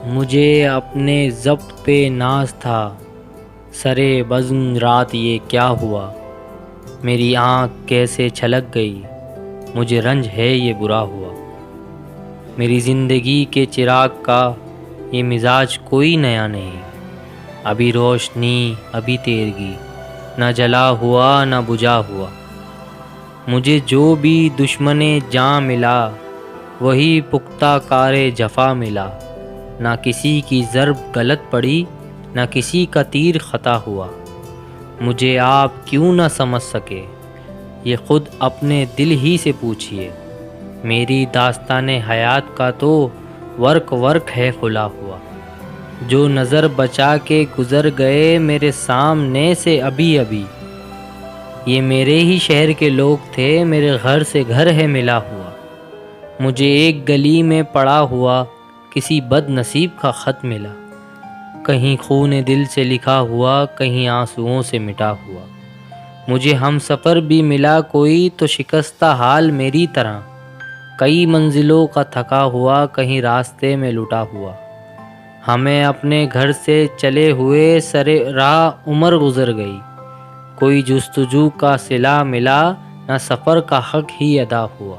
مجھے اپنے ضبط پہ ناز تھا، سرے بزم رات یہ کیا ہوا، میری آنکھ کیسے چھلک گئی، مجھے رنج ہے یہ برا ہوا۔ میری زندگی کے چراغ کا یہ مزاج کوئی نیا نہیں، ابھی روشنی ابھی تیرگی، نہ جلا ہوا نہ بجھا ہوا۔ مجھے جو بھی دشمن جاں ملا، وہی پختہ کار جفا ملا، نہ کسی کی ضرب غلط پڑی، نہ کسی کا تیر خطا ہوا۔ مجھے آپ کیوں نہ سمجھ سکے، یہ خود اپنے دل ہی سے پوچھئے، میری داستان حیات کا تو ورق ورق ہے کھلا ہوا۔ جو نظر بچا کے گزر گئے میرے سامنے سے ابھی ابھی، یہ میرے ہی شہر کے لوگ تھے، میرے گھر سے گھر ہے ملا ہوا۔ مجھے ایک گلی میں پڑا ہوا کسی بد نصیب کا خط ملا، کہیں خون دل سے لکھا ہوا، کہیں آنسوؤں سے مٹا ہوا۔ مجھے ہم سفر بھی ملا کوئی تو شکستہ حال میری طرح، کئی منزلوں کا تھکا ہوا، کہیں راستے میں لٹا ہوا۔ ہمیں اپنے گھر سے چلے ہوئے سرے راہ عمر گزر گئی، کوئی جستجو کا صلہ ملا، نہ سفر کا حق ہی ادا ہوا۔